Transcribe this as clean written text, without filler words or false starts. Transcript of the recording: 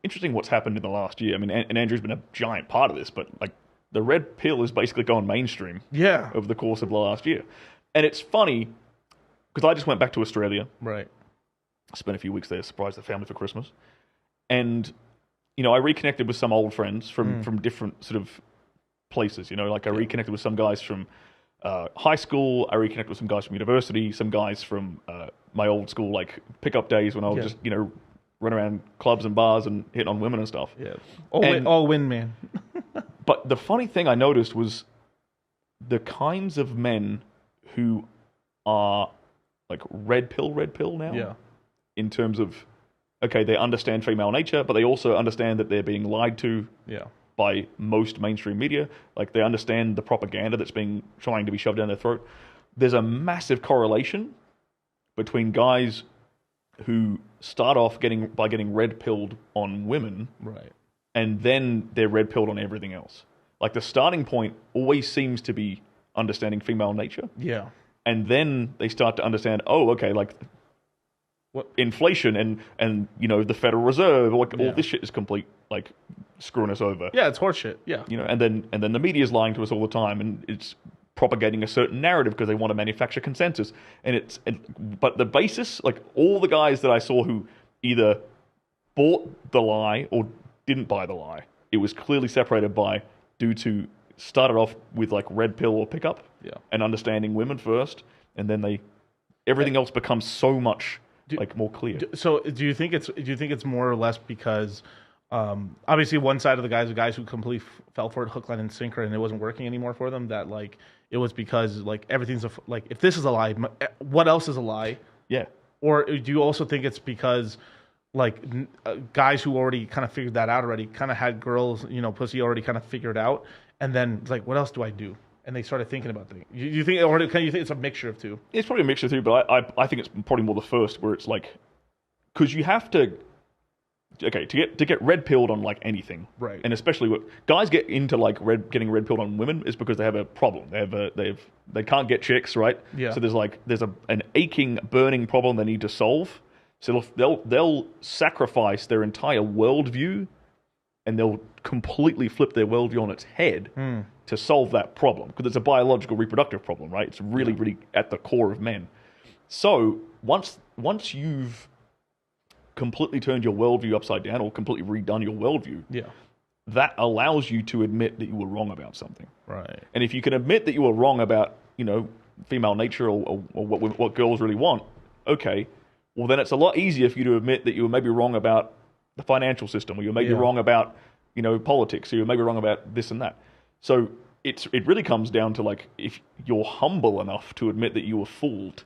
interesting what's happened in the last year. I mean, and Andrew's been a giant part of this, but like the red pill has basically gone mainstream Yeah. over the course of the last year. And it's funny because I just went back to Australia. Right. I spent a few weeks there, surprised the family for Christmas. And, you know, I reconnected with some old friends from different sort of places. You know, like I reconnected with some guys from high school. I reconnected with some guys from university, some guys from my old school, like pickup days when I would just, you know, run around clubs and bars and hitting on women and stuff. Yeah. All win, man. But the funny thing I noticed was the kinds of men who are like red pill now. Yeah. In terms of, okay, they understand female nature, but they also understand that they're being lied to by most mainstream media. Like they understand the propaganda that's being trying to be shoved down their throat. There's a massive correlation between guys who start off by getting red pilled on women, Right. and then they're red pilled on everything else. Like the starting point always seems to be understanding female nature, Yeah. and then they start to understand, oh, okay, like What? inflation and you know the Federal Reserve, like Yeah. all this shit is complete like screwing us over. Yeah, it's horseshit. Yeah. You know, and then the media is lying to us all the time, and it's propagating a certain narrative because they want to manufacture consensus. But the basis, like all the guys that I saw who either bought the lie or didn't buy the lie, it was clearly separated by dudes who started off with like red pill or pickup, and understanding women first, and then everything else becomes so much like more clear. So do you think it's more or less because obviously one side of the guys who completely fell for it hook, line, and sinker, and it wasn't working anymore for them, that like it was because like everything's like if this is a lie, what else is a lie? Yeah. Or do you also think it's because like guys who already kind of figured that out already, kind of had girls, you know, pussy already kind of figured out, and then it's like, what else do I do? And they started thinking about things. You think, or can you think it's a mixture of two? It's probably a mixture of two, but I think it's probably more the first, where it's like, because you have to, okay, to get red pilled on like anything, Right? And especially what guys get into like getting red pilled on women is because they have a problem. They can't get chicks, right? Yeah. So there's an aching, burning problem they need to solve. So they'll sacrifice their entire worldview, and they'll completely flip their worldview on its head to solve that problem, because it's a biological reproductive problem, right? It's really, really at the core of men. So once you've completely turned your worldview upside down or completely redone your worldview, that allows you to admit that you were wrong about something. Right. And if you can admit that you were wrong about, you know, female nature or what girls really want, okay, well then it's a lot easier for you to admit that you were maybe wrong about the financial system, or you were maybe wrong about, you know, politics, or you were maybe wrong about this and that. So it really comes down to like, if you're humble enough to admit that you were fooled,